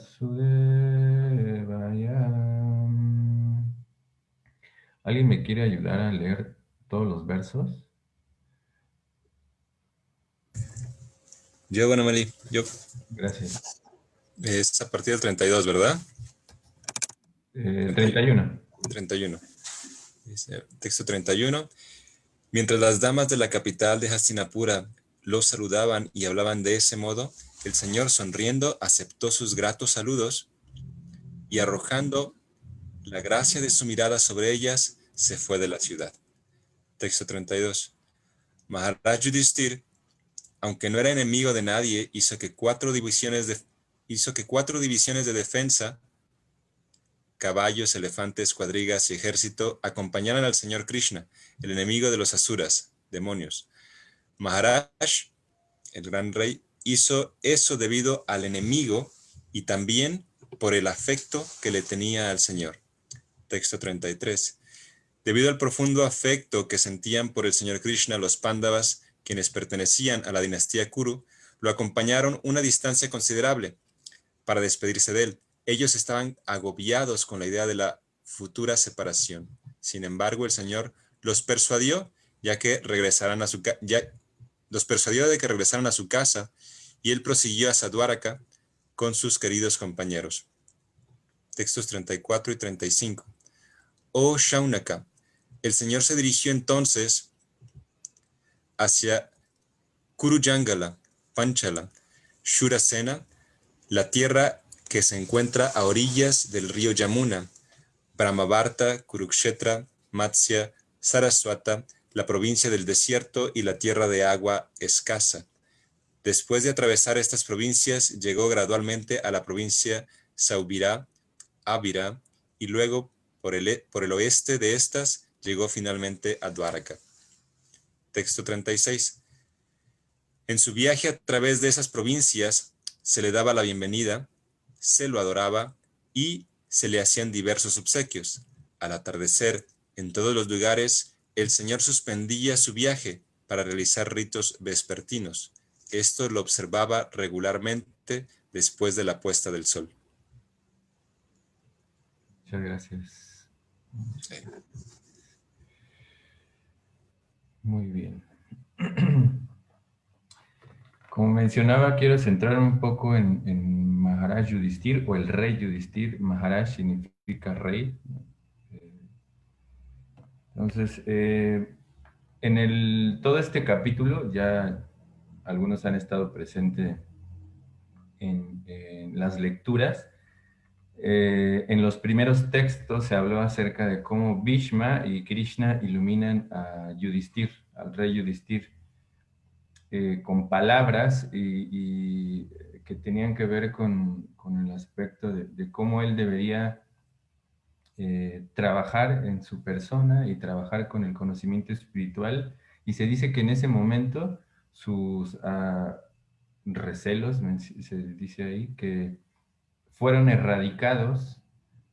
Vasudevaya. ¿Alguien me quiere ayudar a leer todos los versos? Yo, bueno, Meli, yo. Gracias. Es a partir del 32, ¿verdad? 31. 31. 31. Dice, texto 31. Mientras las damas de la capital de Hastinapura los saludaban y hablaban de ese modo, el señor, sonriendo, aceptó sus gratos saludos y, arrojando la gracia de su mirada sobre ellas, se fue de la ciudad. Texto 32. Maharaj Yudhishthir, aunque no era enemigo de nadie, hizo que cuatro divisiones de defensa, caballos, elefantes, cuadrigas y ejército, acompañaran al señor Krishna, el enemigo de los asuras, demonios. Maharaj, el gran rey, hizo eso debido al enemigo y también por el afecto que le tenía al señor. Texto 33. Debido al profundo afecto que sentían por el señor Krishna, los Pándavas, quienes pertenecían a la dinastía Kuru, lo acompañaron una distancia considerable para despedirse de él. Ellos estaban agobiados con la idea de la futura separación. Sin embargo, el señor los persuadió, los persuadió de que regresaran a su casa, y él prosiguió hacia Dwaraka con sus queridos compañeros. Textos 34 y 35. Oh Shaunaka, el señor se dirigió entonces hacia Kurujangala, Panchala, Shurasena, la tierra que se encuentra a orillas del río Yamuna, Brahmavarta, Kurukshetra, Matsya, Saraswata, la provincia del desierto y la tierra de agua escasa. Después de atravesar estas provincias, llegó gradualmente a la provincia Saubira, Avira, y luego por el oeste de estas llegó finalmente a Dwaraka. Texto 36. En su viaje a través de esas provincias se le daba la bienvenida, se lo adoraba y se le hacían diversos obsequios. Al atardecer, en todos los lugares, el señor suspendía su viaje para realizar ritos vespertinos. Esto lo observaba regularmente después de la puesta del sol. Muchas gracias. Sí. Muy bien. Como mencionaba, quiero centrarme un poco en Maharaj Yudhishthir o el rey Yudhishthir. Maharaj significa rey. Entonces, todo este capítulo, ya algunos han estado presentes en las lecturas. En los primeros textos se habló acerca de cómo Bhishma y Krishna iluminan a Yudhishthir, al rey Yudhishthir, con palabras y que tenían que ver con el aspecto de cómo él debería trabajar en su persona y trabajar con el conocimiento espiritual. Y se dice que en ese momento sus recelos, se dice ahí, que fueron erradicados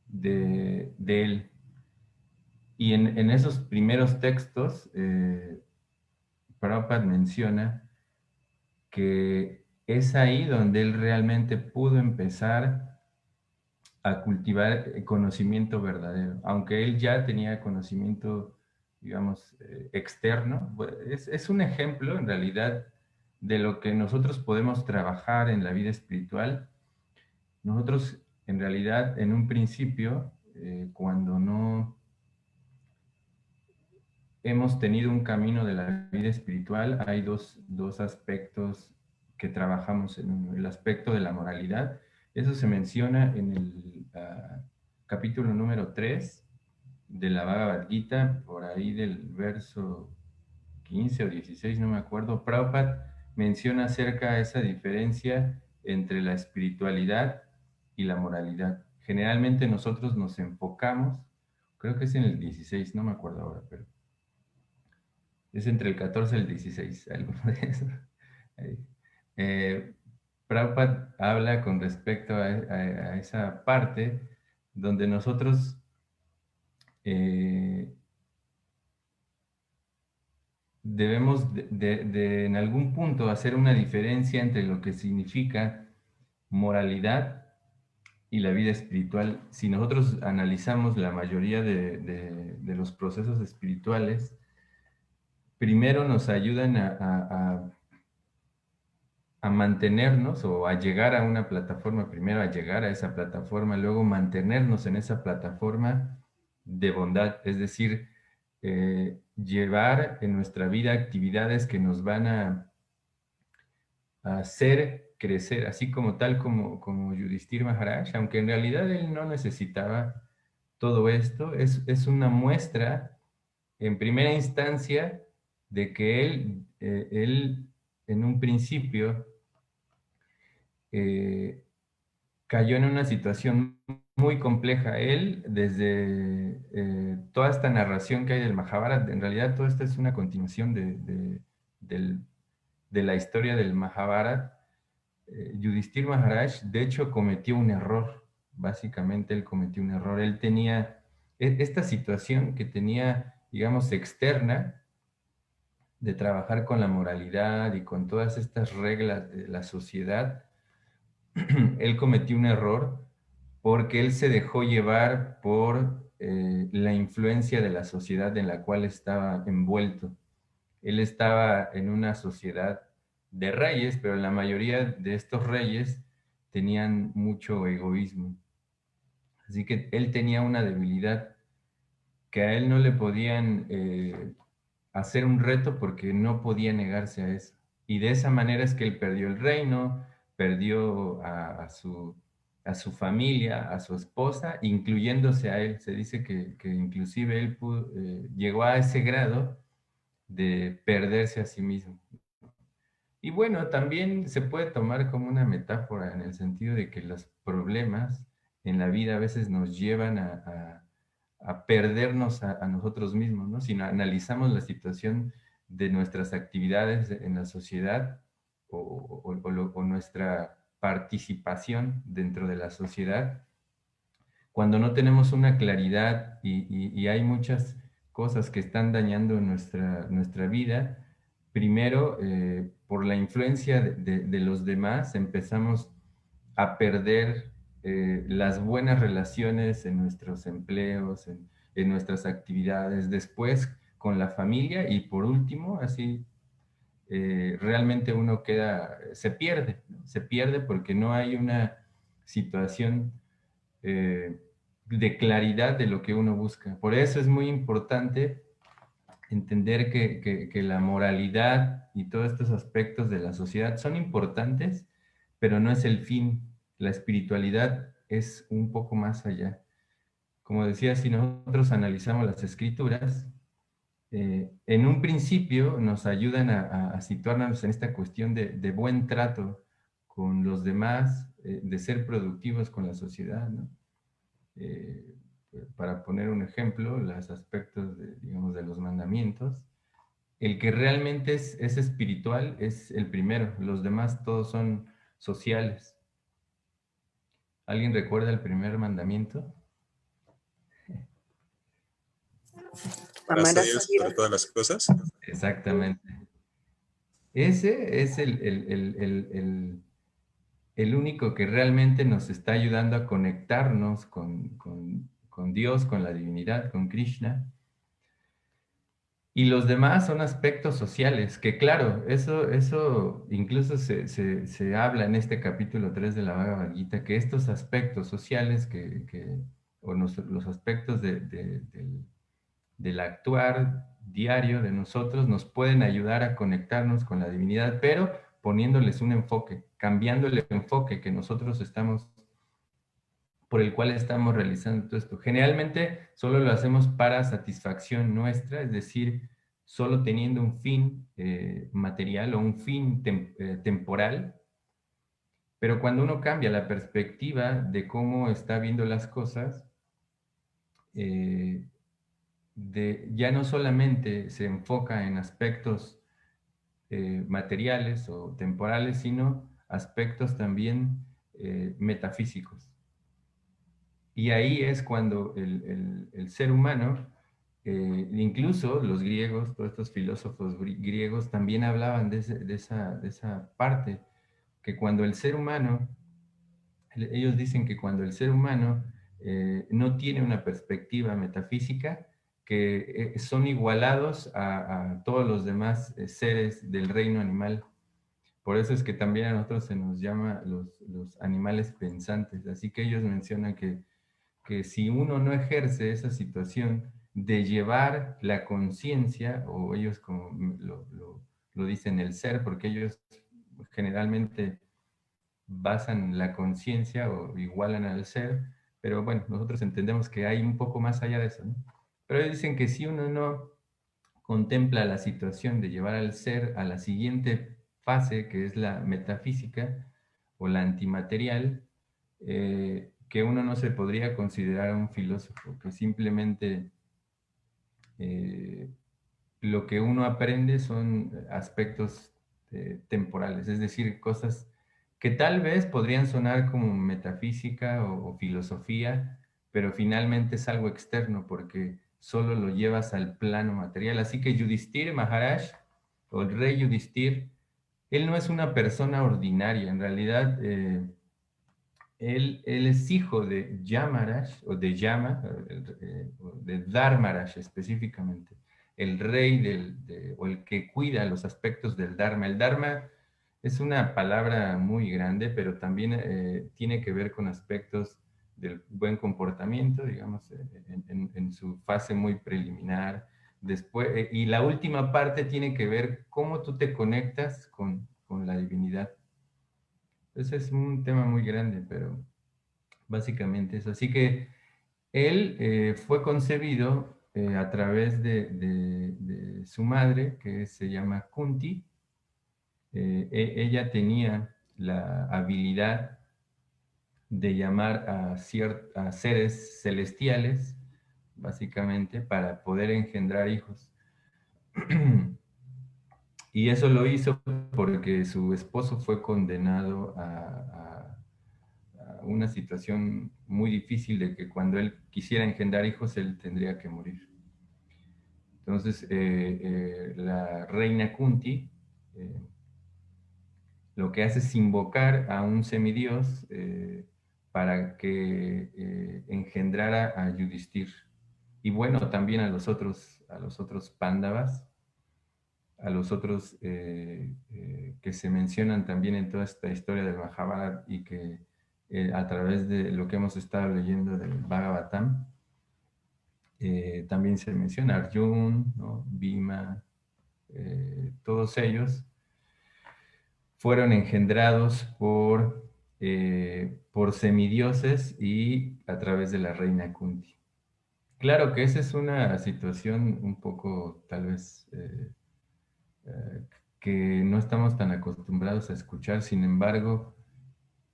de él. Y en esos primeros textos, Prabhupada menciona que es ahí donde él realmente pudo empezar a cultivar conocimiento verdadero. Aunque él ya tenía conocimiento, digamos, externo, es un ejemplo en realidad de lo que nosotros podemos trabajar en la vida espiritual. Nosotros, en realidad, en un principio, cuando no hemos tenido un camino de la vida espiritual, hay dos aspectos que trabajamos en uno. El aspecto de la moralidad, eso se menciona en el capítulo número 3 de la Bhagavad Gita, por ahí del verso 15 o 16, no me acuerdo. Prabhupada menciona acerca de esa diferencia entre la espiritualidad y la moralidad. Generalmente nosotros nos enfocamos, creo que es en el 16, no me acuerdo ahora, pero es entre el 14 y el 16, alguno de esos. Eh, Prabhupada habla con respecto a esa parte donde nosotros debemos en algún punto hacer una diferencia entre lo que significa moralidad y la vida espiritual, si nosotros analizamos la mayoría de los procesos espirituales, primero nos ayudan a mantenernos o a llegar a una plataforma, primero a llegar a esa plataforma, luego mantenernos en esa plataforma de bondad, es decir, llevar en nuestra vida actividades que nos van a hacer crecer, así como tal como Yudhishthira Maharaj, aunque en realidad él no necesitaba todo esto, es una muestra en primera instancia de que él en un principio eh, cayó en una situación muy compleja. Él, desde toda esta narración que hay del Mahabharata, en realidad todo esto es una continuación del- de la historia del Mahabharata. Yudhishthira Maharaj, de hecho, cometió un error. Básicamente, él cometió un error. Él tenía esta situación que tenía, digamos, externa, de trabajar con la moralidad y con todas estas reglas de la sociedad. Él cometió un error porque él se dejó llevar por la influencia de la sociedad en la cual estaba envuelto. Él estaba en una sociedad de reyes, pero la mayoría de estos reyes tenían mucho egoísmo. Así que él tenía una debilidad que a él no le podían hacer un reto porque no podía negarse a eso. Y de esa manera es que él perdió el reino, perdió a su familia, a su esposa, incluyéndose a él. Se dice que inclusive él llegó a ese grado de perderse a sí mismo. Y bueno, también se puede tomar como una metáfora en el sentido de que los problemas en la vida a veces nos llevan a perdernos a nosotros mismos, ¿no? Si analizamos la situación de nuestras actividades en la sociedad o nuestra participación dentro de la sociedad, cuando no tenemos una claridad y hay muchas cosas que están dañando nuestra vida, primero, por la influencia de los demás, empezamos a perder las buenas relaciones en nuestros empleos, en nuestras actividades, después con la familia y por último, así realmente uno se pierde, ¿no? Se pierde porque no hay una situación eh, de claridad de lo que uno busca. Por eso es muy importante entender que la moralidad y todos estos aspectos de la sociedad son importantes, pero no es el fin. La espiritualidad es un poco más allá. Como decía, si nosotros analizamos las escrituras, en un principio nos ayudan a situarnos en esta cuestión de buen trato con los demás, de ser productivos con la sociedad, ¿no? Eh, para poner un ejemplo, los aspectos digamos, de los mandamientos, el que realmente es espiritual es el primero, los demás todos son sociales. ¿Alguien recuerda el primer mandamiento? Amarás a Amarás a Dios sobre Dios. todas las cosas. Exactamente. Ese es el único que realmente nos está ayudando a conectarnos con Dios, con la divinidad, con Krishna. Y los demás son aspectos sociales, que claro, eso incluso se habla en este capítulo 3 de la Bhagavad Gita, que estos aspectos sociales o los aspectos del actuar diario de nosotros nos pueden ayudar a conectarnos con la divinidad, pero poniéndoles un enfoque, cambiando el enfoque que nosotros por el cual estamos realizando todo esto. Generalmente solo lo hacemos para satisfacción nuestra, es decir, solo teniendo un fin material o un fin temporal, pero cuando uno cambia la perspectiva de cómo está viendo las cosas, eh, ya no solamente se enfoca en aspectos materiales o temporales, sino aspectos también metafísicos. Y ahí es cuando el ser humano, incluso los griegos, todos estos filósofos griegos también hablaban de esa parte, que cuando el ser humano ellos dicen que cuando el ser humano no tiene una perspectiva metafísica, que son igualados a todos los demás seres del reino animal. Por eso es que también a nosotros se nos llama los animales pensantes. Así que ellos mencionan que si uno no ejerce esa situación de llevar la conciencia, o ellos como lo dicen el ser, porque ellos generalmente basan la conciencia o igualan al ser, pero bueno, nosotros entendemos que hay un poco más allá de eso, ¿no? Pero ellos dicen que si uno no contempla la situación de llevar al ser a la siguiente fase, que es la metafísica o la antimaterial, que uno no se podría considerar un filósofo, que simplemente eh, lo que uno aprende son aspectos temporales, es decir, cosas que tal vez podrían sonar como metafísica o filosofía, pero finalmente es algo externo porque solo lo llevas al plano material. Así que Yudhishthir Maharaj, o el rey Yudhishthir, él no es una persona ordinaria, en realidad él es hijo de Yamaraj, o de Yama, o de Dharmaraj específicamente, el rey o el que cuida los aspectos del Dharma. El Dharma es una palabra muy grande, pero también tiene que ver con aspectos del buen comportamiento, digamos, en su fase muy preliminar. Después, y la última parte tiene que ver cómo tú te conectas con la divinidad. Ese es un tema muy grande, pero básicamente eso. Así que él fue concebido a través de su madre, que se llama Kunti. Ella tenía la habilidad de llamar a seres celestiales, básicamente, para poder engendrar hijos. Y eso lo hizo porque su esposo fue condenado a una situación muy difícil de que cuando él quisiera engendrar hijos, él tendría que morir. Entonces, la reina Kunti lo que hace es invocar a un semidios para que engendrara a Yudhishthir. Y bueno, también a los otros Pándavas, a los otros que se mencionan también en toda esta historia del Mahabharata y que a través de lo que hemos estado leyendo del Bhagavatam, también se menciona Arjun, ¿no? Bhima, todos ellos fueron engendrados por semidioses y a través de la reina Kunti. Claro que esa es una situación un poco, tal vez, eh, que no estamos tan acostumbrados a escuchar, sin embargo,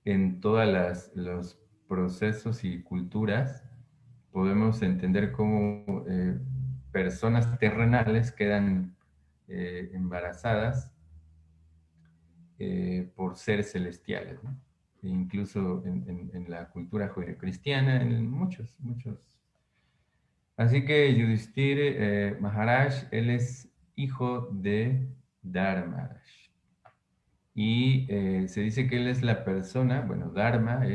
en todos los procesos y culturas podemos entender cómo personas terrenales quedan embarazadas por seres celestiales, ¿no? E incluso en la cultura judeocristiana, en muchos. Así que Yudhishthir Maharaj, él es hijo de Dharmaraj. Y se dice que él es la persona, bueno, Dharmaraj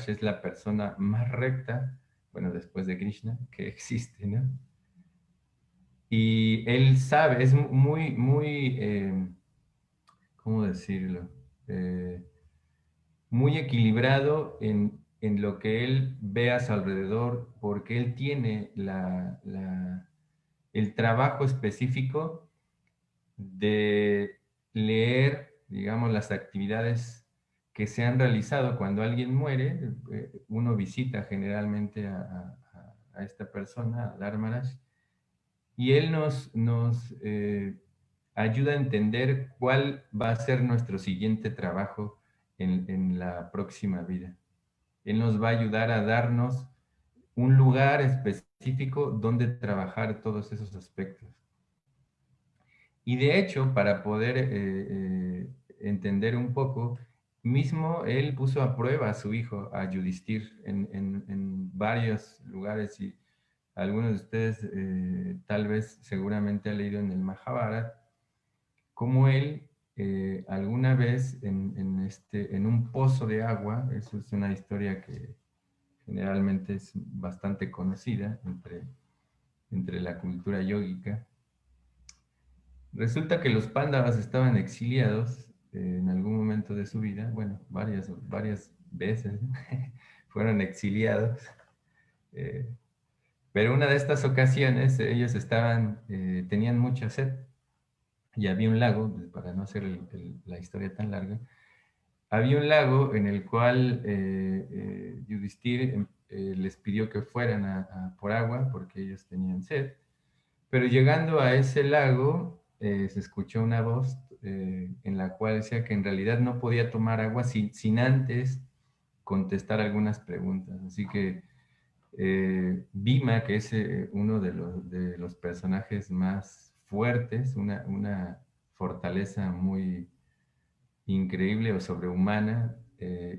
es la persona más recta, bueno, después de Krishna, que existe, ¿no? Y él sabe, es ¿cómo decirlo? Eh, Muy equilibrado en lo que él ve a su alrededor, porque él tiene el trabajo específico de leer, digamos, las actividades que se han realizado cuando alguien muere. Uno visita generalmente a esta persona, a Dharmaraj, y él nos ayuda a entender cuál va a ser nuestro siguiente trabajo en la próxima vida. Él nos va a ayudar a darnos un lugar específico donde trabajar todos esos aspectos. Y de hecho, para poder entender un poco, mismo él puso a prueba a su hijo, a Yudhishthir, en varios lugares, y algunos de ustedes tal vez seguramente han leído en el Mahabharata, cómo él alguna vez en un pozo de agua, eso es una historia que generalmente es bastante conocida entre la cultura yógica. Resulta que los Pándavas estaban exiliados en algún momento de su vida, bueno, varias veces fueron exiliados, eh, pero una de estas ocasiones ellos tenían mucha sed y había un lago, para no hacer la historia tan larga, había un lago en el cual Yudhishthir les pidió que fueran por agua porque ellos tenían sed. Pero llegando a ese lago, se escuchó una voz en la cual decía que en realidad no podía tomar agua sin antes contestar algunas preguntas. Así que Bhima, que es uno de los personajes más fuertes, una fortaleza muy increíble o sobrehumana,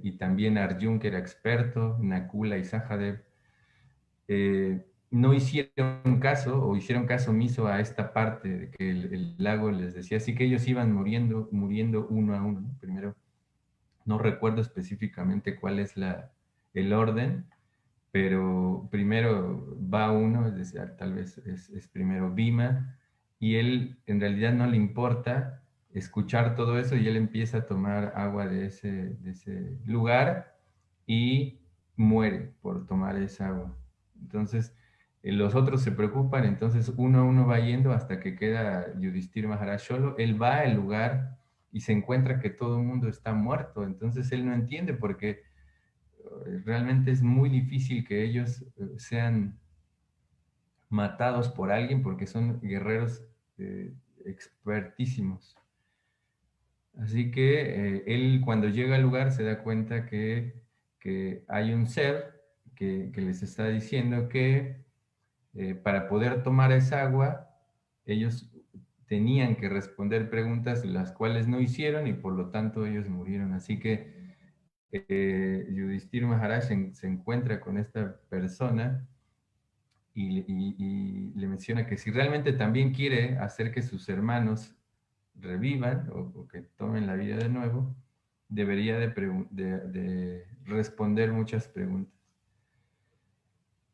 y también Arjun, que era experto, Nakula y Sahadev, no hicieron caso o hicieron caso omiso a esta parte de que el lago les decía, así que ellos iban muriendo uno a uno, ¿no? Primero, no recuerdo específicamente cuál es el orden, pero primero va uno, es decir, tal vez es primero Bhima, y él en realidad no le importa escuchar todo eso y él empieza a tomar agua de ese lugar y muere por tomar esa agua. Entonces, los otros se preocupan, entonces uno a uno va yendo hasta que queda Yudhishthira Maharaj solo. Él va al lugar y se encuentra que todo el mundo está muerto, entonces él no entiende por qué realmente es muy difícil que ellos sean matados por alguien porque son guerreros expertísimos. Así que él cuando llega al lugar se da cuenta que hay un ser que les está diciendo que para poder tomar esa agua, ellos tenían que responder preguntas las cuales no hicieron y por lo tanto ellos murieron. Así que Yudhishthira Maharaj se encuentra con esta persona y le menciona que si realmente también quiere hacer que sus hermanos revivan o que tomen la vida de nuevo, debería de responder muchas preguntas.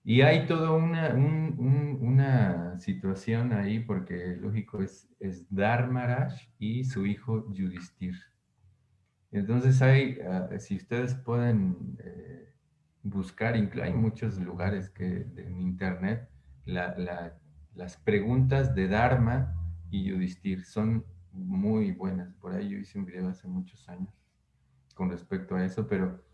Y hay toda una situación ahí, porque lógico es Dharmaraj y su hijo Yudhishthir. Entonces si ustedes pueden buscar, hay muchos lugares en internet, las preguntas de Dharma y Yudhishthir son muy buenas. Por ahí yo hice un video hace muchos años con respecto a eso, pero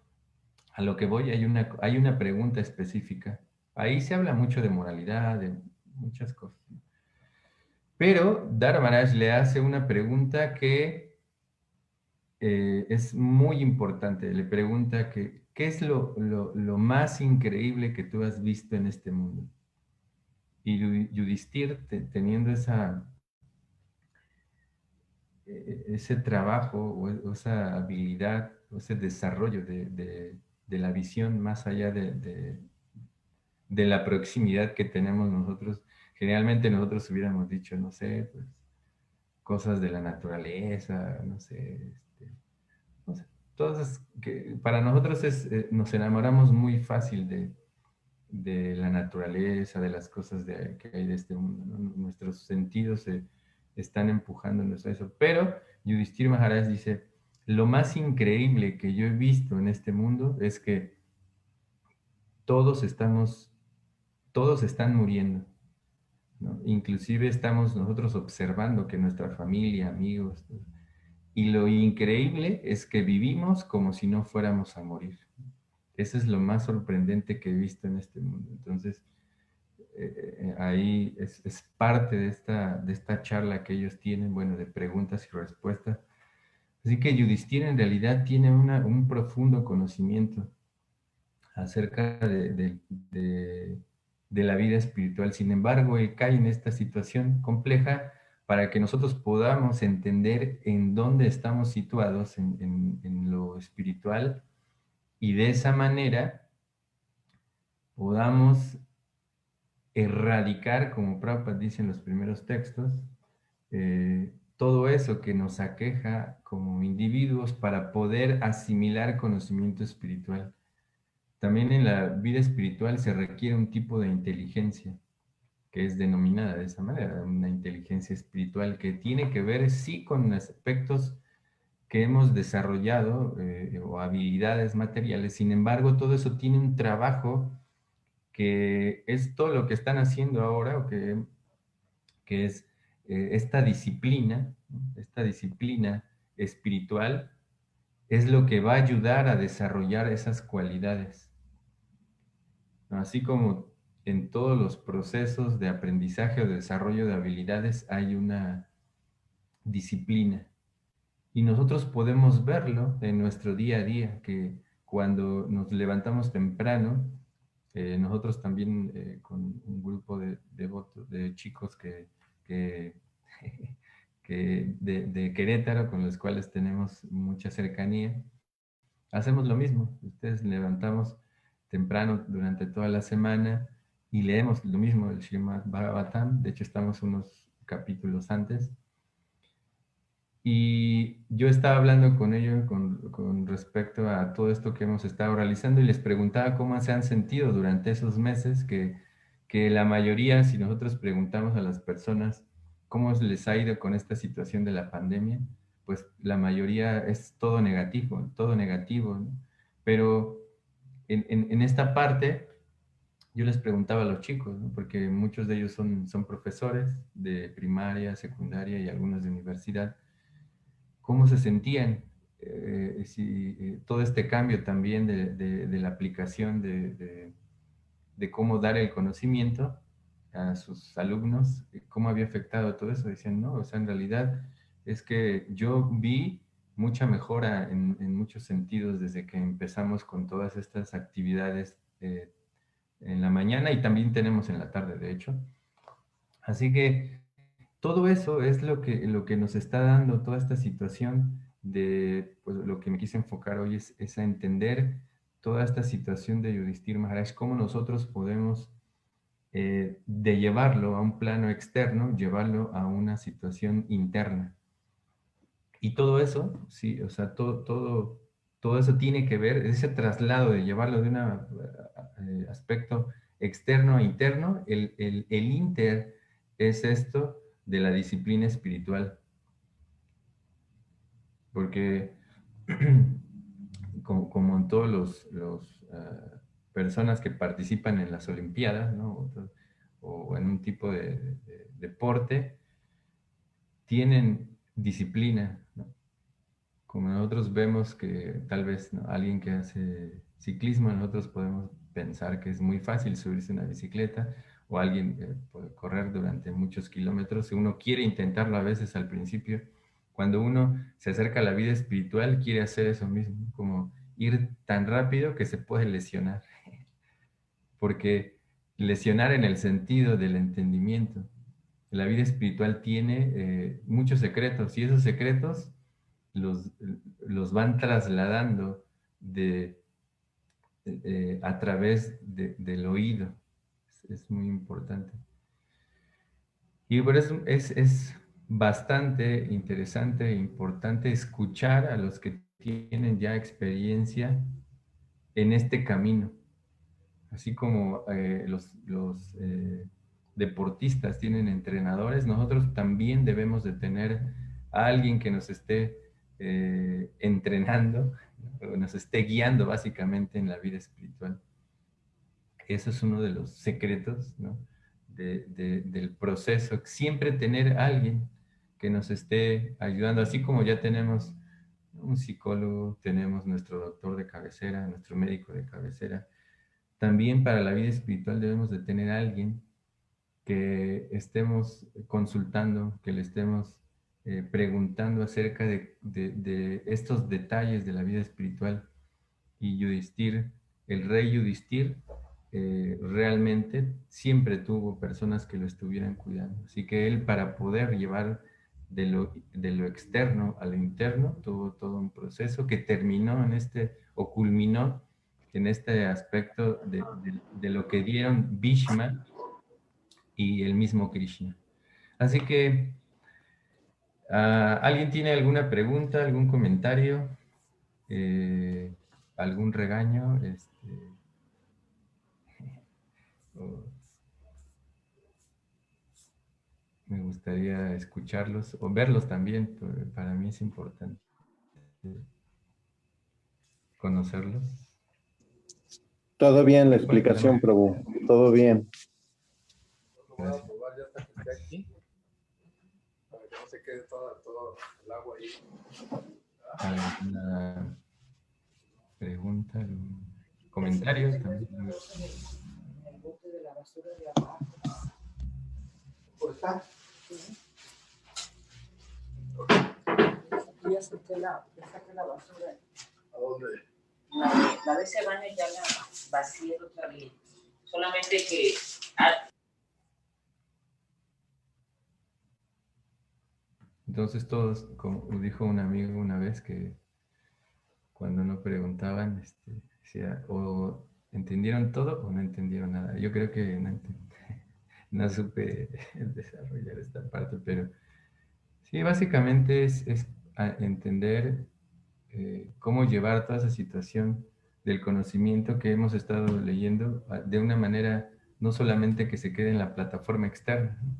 a lo que voy hay una pregunta específica. Ahí se habla mucho de moralidad, de muchas cosas. Pero Dharmaraj le hace una pregunta que es muy importante. Le pregunta ¿qué es lo más increíble que tú has visto en este mundo? Y Yudhishthir, teniendo ese trabajo o esa habilidad, o ese desarrollo de la visión más allá de la proximidad que tenemos nosotros, generalmente nosotros hubiéramos dicho, no sé, pues, cosas de la naturaleza, no sé, no sé, todas que para nosotros nos enamoramos muy fácil de la naturaleza, de las cosas que hay de este mundo, ¿no? Nuestros sentidos se están empujándonos a eso. Pero Yudhishthira Maharaj dice, lo más increíble que yo he visto en este mundo es que todos todos están muriendo, ¿no? Inclusive estamos nosotros observando que nuestra familia, amigos, y lo increíble es que vivimos como si no fuéramos a morir. Eso es lo más sorprendente que he visto en este mundo. Entonces, ahí es parte de esta charla que ellos tienen, bueno, de preguntas y respuestas. Así que Yudhishthira en realidad tiene un profundo conocimiento acerca de la vida espiritual. Sin embargo, él cae en esta situación compleja para que nosotros podamos entender en dónde estamos situados en lo espiritual y de esa manera podamos erradicar, como Prabhupada dice en los primeros textos, todo eso que nos aqueja como individuos para poder asimilar conocimiento espiritual. También en la vida espiritual se requiere un tipo de inteligencia que es denominada de esa manera, una inteligencia espiritual que tiene que ver sí con aspectos que hemos desarrollado o habilidades materiales. Sin embargo, todo eso tiene un trabajo que es todo lo que están haciendo ahora, o que es esta disciplina espiritual, es lo que va a ayudar a desarrollar esas cualidades, ¿no? Así como en todos los procesos de aprendizaje o de desarrollo de habilidades hay una disciplina. Y nosotros podemos verlo en nuestro día a día, que cuando nos levantamos temprano, nosotros también con un grupo de chicos que, de Querétaro, con los cuales tenemos mucha cercanía, hacemos lo mismo. Ustedes levantamos temprano durante toda la semana y leemos lo mismo del Srimad Bhagavatam. De hecho, estamos unos capítulos antes. Y yo estaba hablando con ellos con respecto a todo esto que hemos estado realizando y les preguntaba cómo se han sentido durante esos meses que la mayoría, si nosotros preguntamos a las personas cómo les ha ido con esta situación de la pandemia, pues la mayoría es todo negativo, ¿no? Pero en esta parte yo les preguntaba a los chicos, ¿no? Porque muchos de ellos son profesores de primaria, secundaria y algunos de universidad, cómo se sentían, todo este cambio también de la aplicación de cómo dar el conocimiento a sus alumnos, cómo había afectado todo eso. Decían, no, o sea, en realidad es que yo vi mucha mejora en muchos sentidos desde que empezamos con todas estas actividades en la mañana y también tenemos en la tarde, de hecho. Así que todo eso es lo que nos está dando toda esta situación de, pues lo que me quise enfocar hoy es a entender toda esta situación de Yudhishthira Maharaj, cómo nosotros podemos, de llevarlo a un plano externo, llevarlo a una situación interna. Y todo eso, sí, o sea, todo eso tiene que ver, ese traslado de llevarlo de un aspecto externo a interno, el inter es esto de la disciplina espiritual, porque como en todos los personas que participan en las Olimpiadas, ¿no? O en un tipo de deporte, tienen disciplina, ¿no? Como nosotros vemos que tal vez, ¿no? Alguien que hace ciclismo, nosotros podemos pensar que es muy fácil subirse a una bicicleta, o alguien que puede correr durante muchos kilómetros, y uno quiere intentarlo a veces al principio. Cuando uno se acerca a la vida espiritual, quiere hacer eso mismo, como ir tan rápido que se puede lesionar, porque lesionar en el sentido del entendimiento. La vida espiritual tiene muchos secretos, y esos secretos los, los van trasladando a través del oído. Es muy importante. Y por eso es bastante interesante e importante escuchar a los que tienen ya experiencia en este camino. Así como los deportistas tienen entrenadores, nosotros también debemos de tener a alguien que nos esté entrenando, ¿no? Nos esté guiando básicamente en la vida espiritual. Eso es uno de los secretos, ¿no? Del proceso. Siempre tener a alguien que nos esté ayudando, así como ya tenemos un psicólogo, tenemos nuestro doctor de cabecera, nuestro médico de cabecera. También para la vida espiritual debemos de tener a alguien que estemos consultando, que le estemos preguntando acerca de estos detalles de la vida espiritual. Y Yudhishthir, el rey Yudhishthir, realmente siempre tuvo personas que lo estuvieran cuidando. Así que él, para poder llevar de lo externo a lo interno, tuvo todo un proceso que terminó en o culminó en este aspecto de lo que dieron Bhishma y el mismo Krishna. Así que ¿Alguien tiene alguna pregunta, algún comentario, algún regaño? O me gustaría escucharlos o verlos también. Para mí es importante conocerlos. Todo bien la Hola, explicación, Prabhu. Todo bien. gracias. Para que no se quede todo el agua ahí. ¿Alguna pregunta, algún comentario también? El bote de la basura de abajo. ¿Por está? Ya saqué la basura. ¿A dónde? La de ese baño ya la vacié otra vez. Solamente que... Entonces todos, como dijo un amigo una vez, que cuando no preguntaban, decía, o entendieron todo o no entendieron nada. Yo creo que no supe desarrollar esta parte, pero sí, básicamente es entender cómo llevar toda esa situación del conocimiento que hemos estado leyendo de una manera no solamente que se quede en la plataforma externa, ¿no?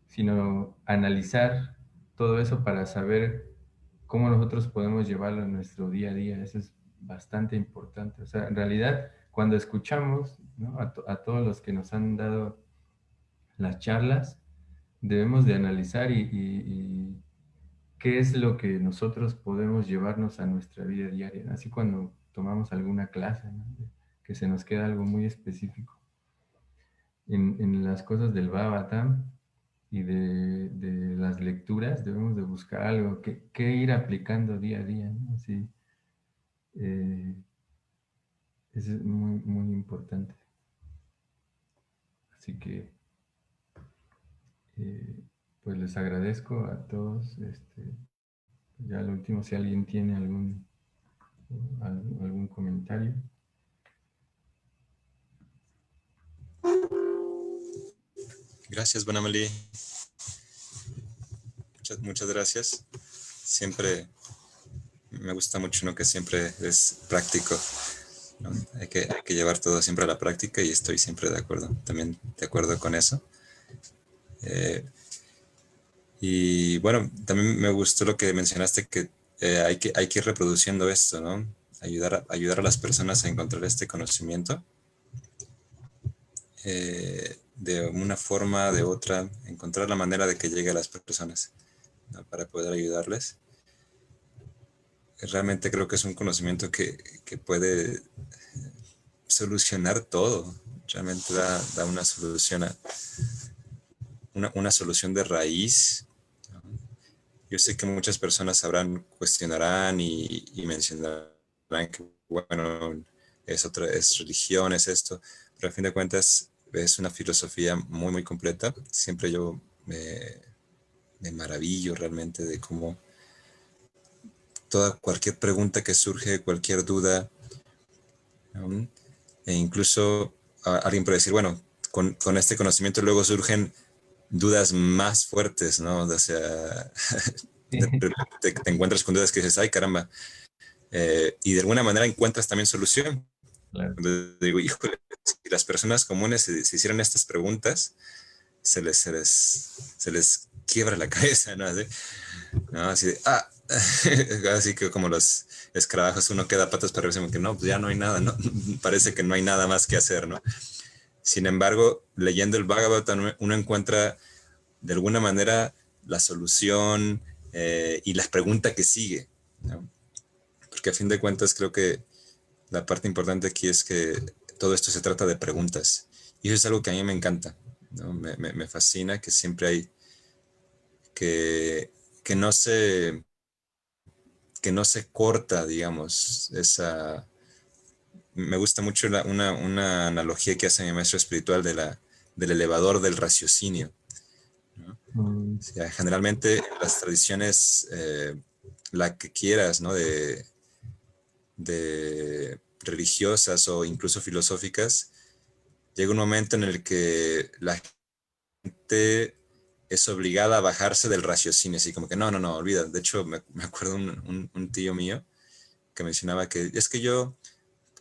Sino analizar todo eso para saber cómo nosotros podemos llevarlo en nuestro día a día. Eso es bastante importante. O sea, en realidad, cuando escuchamos, ¿no?, a todos los que nos han dado las charlas, debemos de analizar y qué es lo que nosotros podemos llevarnos a nuestra vida diaria, ¿no? Así cuando tomamos alguna clase, ¿no?, que se nos queda algo muy específico. En las cosas del Bhagavatam y de las lecturas debemos de buscar algo que ir aplicando día a día, ¿no? Así, eso es muy, muy importante. Así que, pues les agradezco a todos. Ya lo último, si alguien tiene algún comentario. Gracias, Bonamali. Muchas gracias. Siempre me gusta mucho, ¿no?, que siempre es práctico, ¿no? Hay que llevar todo siempre a la práctica y estoy siempre de acuerdo, también de acuerdo con eso. Y bueno, también me gustó lo que mencionaste, que hay que ir reproduciendo esto, ¿no? Ayudar a las personas a encontrar este conocimiento de una forma, de otra, encontrar la manera de que llegue a las personas, ¿no?, para poder ayudarles. Realmente creo que es un conocimiento que puede solucionar todo. Realmente da una solución una solución de raíz. Yo sé que muchas personas cuestionarán y mencionarán que, bueno, es religión, es esto, pero a fin de cuentas es una filosofía muy, muy completa. Siempre yo me maravillo realmente de cómo cualquier pregunta que surge, cualquier duda, ¿no?, e incluso alguien puede decir, bueno, con este conocimiento luego surgen dudas más fuertes, ¿no? O sea, te encuentras con dudas que dices, ay, caramba. Y de alguna manera encuentras también solución. Claro. Digo, híjole, si las personas comunes se hicieran estas preguntas, se les quiebra la cabeza, ¿no? Así, ¿no? Así de, así que como los escarabajos, uno queda patas para arriba, que no, pues ya no hay nada, ¿no? Parece que no hay nada más que hacer, ¿no? Sin embargo, leyendo el Bhagavatam, uno encuentra de alguna manera la solución y la pregunta que sigue, ¿no? Porque a fin de cuentas creo que la parte importante aquí es que todo esto se trata de preguntas. Y eso es algo que a mí me encanta, ¿no? Me fascina que siempre hay que no se corta, digamos, esa... Me gusta mucho una analogía que hace mi maestro espiritual del elevador del raciocinio, ¿no? O sea, generalmente las tradiciones, la que quieras, ¿no?, de religiosas o incluso filosóficas, llega un momento en el que la gente es obligada a bajarse del raciocinio, así como que no, olvida. De hecho, me acuerdo un tío mío que mencionaba que es que yo,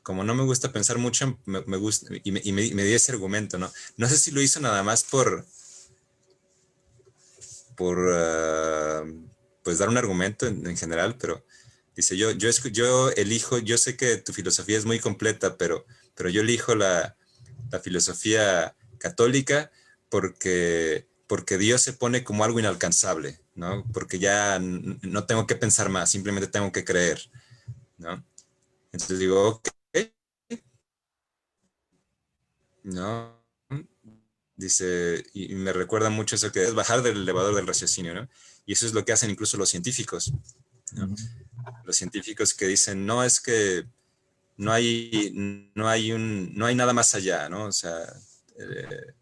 como no me gusta pensar mucho, me gusta, y me dio ese argumento, ¿no? No sé si lo hizo nada más por pues dar un argumento en general, pero dice, yo elijo, yo sé que tu filosofía es muy completa, pero yo elijo la filosofía católica porque Dios se pone como algo inalcanzable, ¿no? Porque ya no tengo que pensar más, simplemente tengo que creer, ¿no? Entonces digo, ok, ¿no? Dice, y me recuerda mucho eso que es bajar del elevador del raciocinio, ¿no? Y eso es lo que hacen incluso los científicos, ¿no? Ujú. Los científicos que dicen, no, es que no hay nada más allá, ¿no? O sea, eh,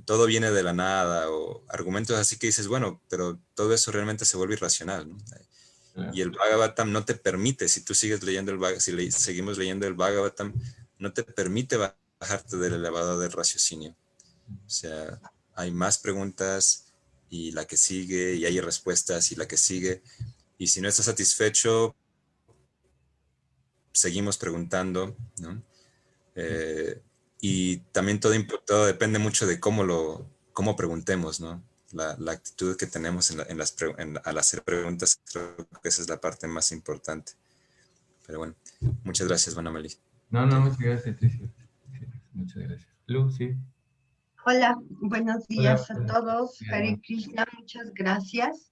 todo viene de la nada, o argumentos así que dices, bueno, pero todo eso realmente se vuelve irracional, ¿no? Y Claro. el Bhagavatam no te permite, si tú sigues leyendo seguimos leyendo el Bhagavatam, no te permite bajarte del elevador del raciocinio. O sea, hay más preguntas y la que sigue, y hay respuestas y la que sigue. Y si no estás satisfecho, seguimos preguntando, ¿no? Eh, y también todo depende mucho de cómo preguntemos, ¿no? La actitud que tenemos al hacer preguntas, creo que esa es la parte más importante. Pero bueno, muchas gracias, Juan Amelie. No, muchas gracias, Tricia. Sí, muchas gracias. Lu, sí. Hola, buenos Hola, días a buenas todos. tardes. Hare Krishna, muchas gracias.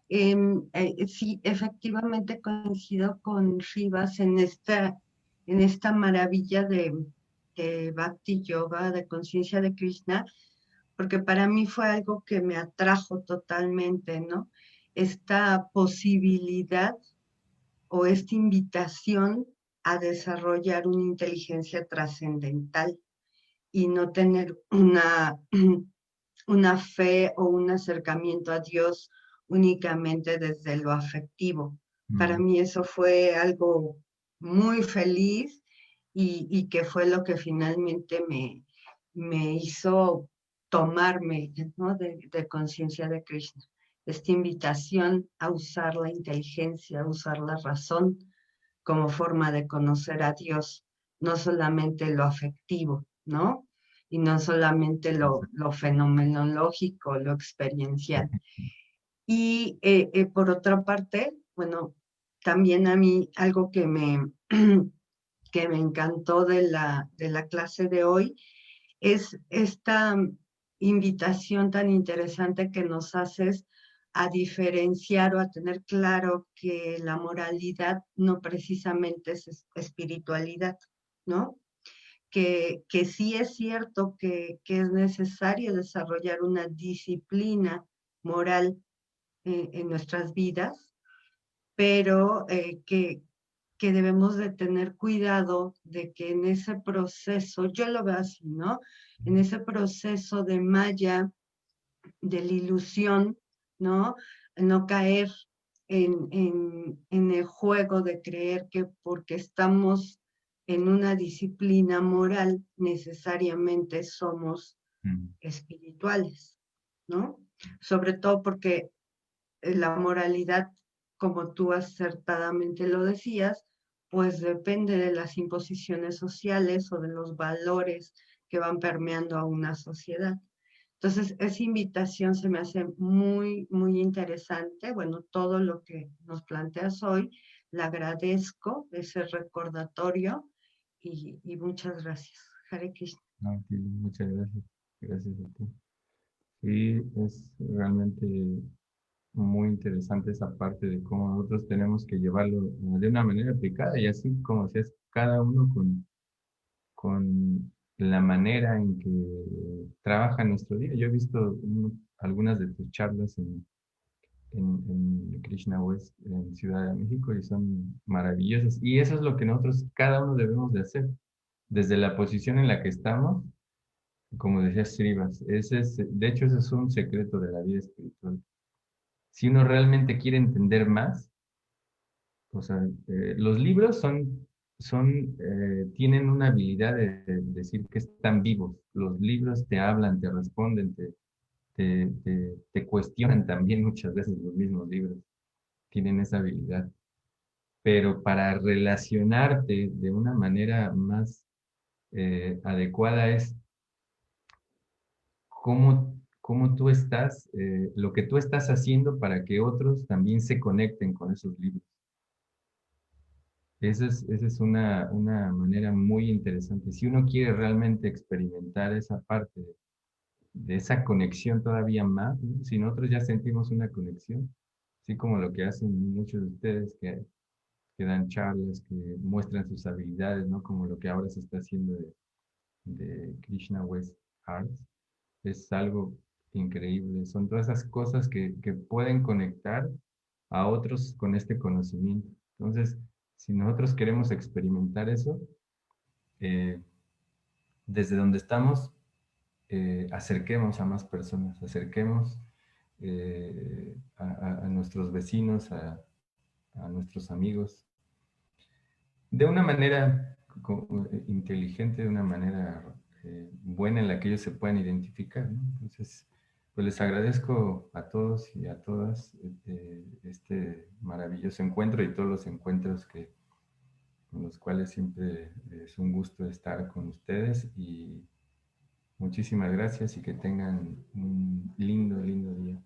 Sí, efectivamente coincido con Rivas en esta maravilla de Bhakti Yoga, de conciencia de Krishna, porque para mí fue algo que me atrajo totalmente, ¿no? Esta posibilidad o esta invitación a desarrollar una inteligencia trascendental y no tener una fe o un acercamiento a Dios únicamente desde lo afectivo. Para Mm, mí eso fue algo muy feliz y que fue lo que finalmente me hizo tomarme, ¿no? de conciencia de Krishna. Esta invitación a usar la inteligencia, a usar la razón como forma de conocer a Dios, no solamente lo afectivo, ¿no? Y no solamente lo fenomenológico, lo experiencial. Y por otra parte, bueno, también a mí algo que me encantó de la clase de hoy es esta invitación tan interesante que nos haces a diferenciar o a tener claro que la moralidad no precisamente es espiritualidad, ¿no? Que sí es cierto que es necesario desarrollar una disciplina moral en nuestras vidas, pero que debemos de tener cuidado de que en ese proceso, yo lo veo así, ¿no? En ese proceso de malla, de la ilusión, ¿no? No caer en el juego de creer que porque estamos en una disciplina moral, necesariamente somos mm, espirituales, ¿no? Sobre todo porque la moralidad, como tú acertadamente lo decías, pues depende de las imposiciones sociales o de los valores que van permeando a una sociedad. Entonces, esa invitación se me hace muy, muy interesante. Bueno, todo lo que nos planteas hoy, le agradezco ese recordatorio y muchas gracias. Hare Krishna. no, sí, muchas gracias. Gracias a ti. Sí, es realmente muy interesante esa parte de cómo nosotros tenemos que llevarlo de una manera aplicada y así como si es cada uno con la manera en que trabaja nuestro día. Yo he visto algunas de tus charlas en Krishna West, en Ciudad de México, y son maravillosas. Y eso es lo que nosotros, cada uno debemos de hacer, desde la posición en la que estamos, como decía Srivas. De hecho, ese es un secreto de la vida espiritual. Si uno realmente quiere entender más, o sea, los libros tienen una habilidad de decir que están vivos. Los libros te hablan, te responden, te cuestionan también muchas veces los mismos libros. Tienen esa habilidad. Pero para relacionarte de una manera más adecuada es cómo tú estás, lo que tú estás haciendo para que otros también se conecten con esos libros. Esa es una manera muy interesante. Si uno quiere realmente experimentar esa parte de esa conexión todavía más, ¿no? Si nosotros ya sentimos una conexión, así como lo que hacen muchos de ustedes que dan charlas, que muestran sus habilidades, ¿no? Como lo que ahora se está haciendo de Krishna West Arts, es algo increíble. Son todas esas cosas que pueden conectar a otros con este conocimiento. Entonces, si nosotros queremos experimentar eso, eh, desde donde estamos, acerquemos a más personas, acerquemos a nuestros vecinos, a nuestros amigos, de una manera inteligente, de una manera buena en la que ellos se puedan identificar, ¿no? Entonces, pues les agradezco a todos y a todas este maravilloso encuentro y todos los encuentros con los cuales siempre es un gusto estar con ustedes y muchísimas gracias y que tengan un lindo, lindo día.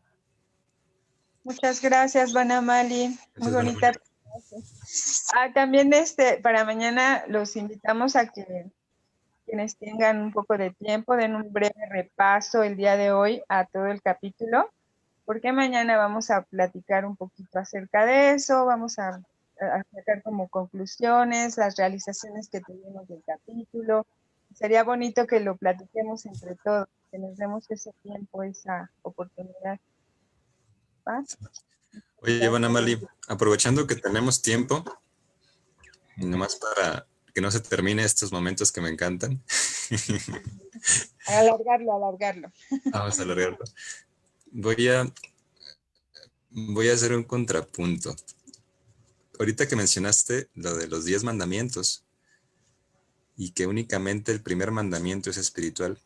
Muchas gracias, Banamali. Muy Gracias, bonita. También para mañana los invitamos a que quienes tengan un poco de tiempo den un breve repaso el día de hoy a todo el capítulo, porque mañana vamos a platicar un poquito acerca de eso, vamos a sacar como conclusiones, las realizaciones que tuvimos del capítulo. Sería bonito que lo platiquemos entre todos, que nos demos ese tiempo, esa oportunidad. ¿Va? Oye, Banamali, aprovechando que tenemos tiempo, y nomás para que no se termine estos momentos que me encantan. Alargarlo. Vamos a alargarlo. Voy a hacer un contrapunto. Ahorita que mencionaste lo de los 10 mandamientos y que únicamente el primer mandamiento es espiritual,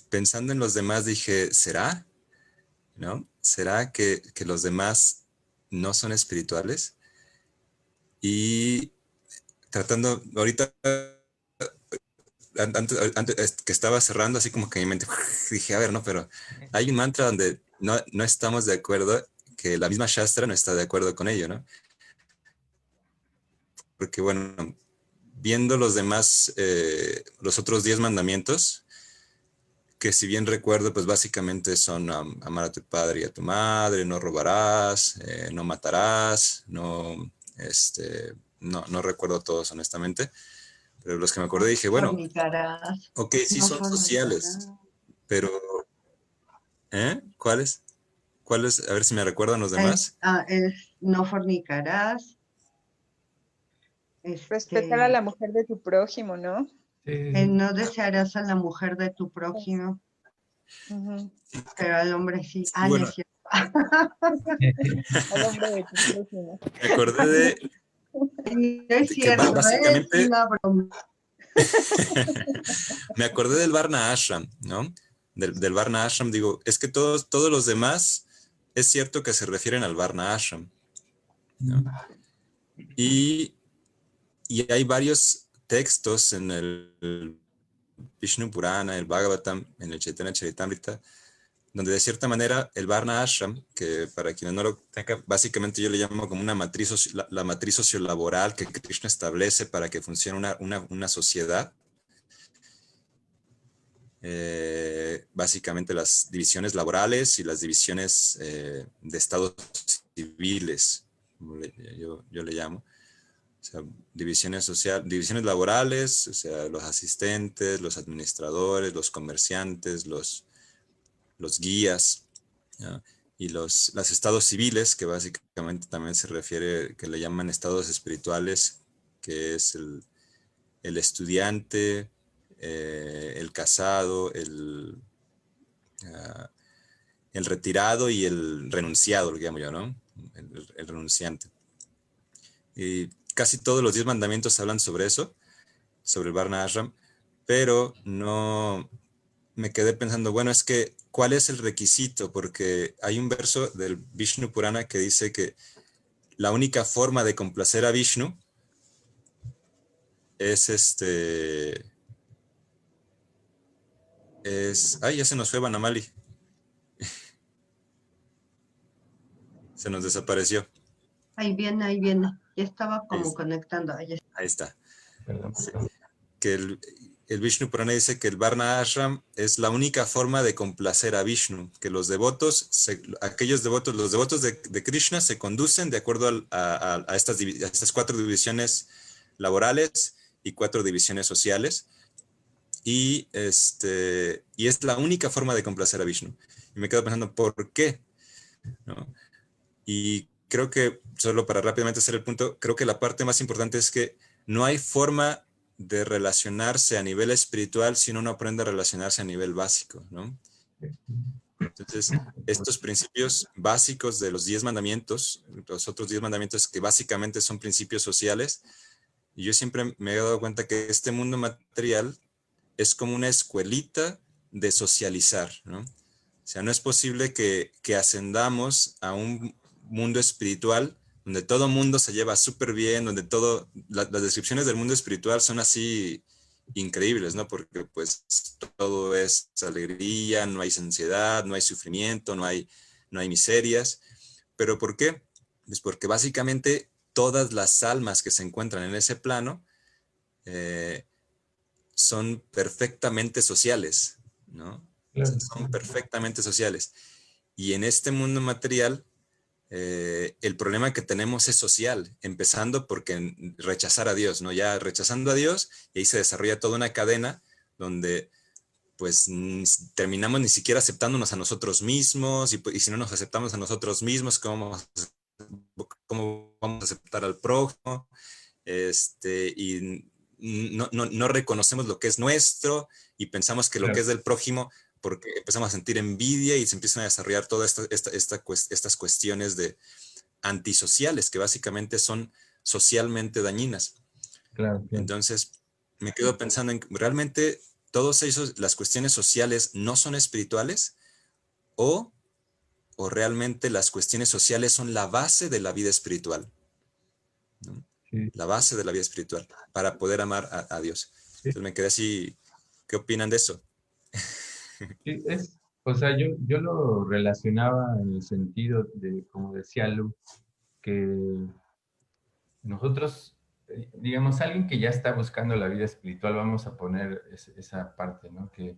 pensando en los demás dije, ¿será? ¿No? ¿Será que los demás no son espirituales? Y tratando, ahorita, antes que estaba cerrando, así como que mi mente, dije, a ver, no, pero hay un mantra donde no estamos de acuerdo, que la misma Shastra no está de acuerdo con ello, ¿no? Porque, bueno, viendo los demás, los otros 10 mandamientos, que si bien recuerdo, pues básicamente son amar a tu padre y a tu madre, no robarás, no matarás, no recuerdo todos honestamente, pero los que me acordé dije, bueno, Fornicarás. ok, sí No son sociales, pero ¿cuáles? ¿Cuáles? A ver si me recuerdan los demás. No fornicarás. Respetar a la mujer de tu prójimo, ¿no? No desearás a la mujer de tu prójimo. Pero al hombre sí. Sí, bueno, no es cierto. Al hombre de tu prójimo. me acordé de No es que cierto, básicamente es una broma. me acordé del Varna Ashram, ¿no? Del Varna Ashram, digo, es que todos los demás es cierto que se refieren al Varna Ashram, ¿no? Y hay varios textos en el Vishnu Purana, el Bhagavatam, en el Chaitanya Charitamrita, donde de cierta manera el Varna Ashram, que para quienes no lo tengan, básicamente yo le llamo como una matriz, la matriz sociolaboral que Krishna establece para que funcione una sociedad. Básicamente las divisiones laborales y las divisiones de estados civiles, como yo le llamo. O sea, divisiones laborales, o sea, los asistentes, los administradores, los comerciantes, los guías, ¿ya? Y los estados civiles, que básicamente también se refiere, que le llaman estados espirituales, que es el estudiante, el casado, el retirado y el renunciado, lo llamo yo, ¿no? El renunciante. Y casi todos los 10 mandamientos hablan sobre eso, sobre el Varna Ashram, pero no me quedé pensando, bueno, es que, ¿cuál es el requisito? Porque hay un verso del Vishnu Purana que dice que la única forma de complacer a Vishnu es ay, ya se nos fue Vanamali. Se nos desapareció. Ahí viene, ahí viene. Ya estaba como Ahí, conectando. Ahí está. ahí está. Perdón, Sí. perdón. Que el Vishnu Purana dice que el Varna Ashram es la única forma de complacer a Vishnu, que los devotos, los devotos de Krishna se conducen de acuerdo a estas 4 divisiones laborales y 4 divisiones sociales, y es la única forma de complacer a Vishnu. Y me quedo pensando, ¿por qué? ¿No? Y creo que, solo para rápidamente hacer el punto, creo que la parte más importante es que no hay forma de relacionarse a nivel espiritual si uno no aprende a relacionarse a nivel básico, ¿no? Entonces, estos principios básicos de los 10 mandamientos, los otros 10 mandamientos que básicamente son principios sociales, y yo siempre me he dado cuenta que este mundo material es como una escuelita de socializar, ¿no? O sea, no es posible que ascendamos a un mundo espiritual donde todo mundo se lleva súper bien, donde las descripciones del mundo espiritual son así increíbles, ¿no? Porque pues todo es alegría, no hay ansiedad, no hay sufrimiento, no hay miserias. ¿Pero por qué? Pues porque básicamente todas las almas que se encuentran en ese plano son perfectamente sociales, ¿no? Claro. Son perfectamente sociales. Y en este mundo material, el problema que tenemos es social, empezando porque rechazar a Dios, ¿no? Ya rechazando a Dios, y ahí se desarrolla toda una cadena donde pues terminamos ni siquiera aceptándonos a nosotros mismos, y si no nos aceptamos a nosotros mismos, ¿cómo vamos a aceptar al prójimo? Y no reconocemos lo que es nuestro y pensamos que lo que es del prójimo, porque empezamos a sentir envidia y se empiezan a desarrollar todas estas cuestiones de antisociales que básicamente son socialmente dañinas. Claro, claro. Entonces, me quedo pensando en realmente todas las cuestiones sociales no son espirituales o realmente las cuestiones sociales son la base de la vida espiritual, ¿no? Sí, La base de la vida espiritual para poder amar a Dios. sí, Entonces me quedé así, ¿qué opinan de eso? sí, o sea, yo lo relacionaba en el sentido de, como decía Lu, que nosotros, digamos, alguien que ya está buscando la vida espiritual, vamos a poner esa parte, ¿no? Que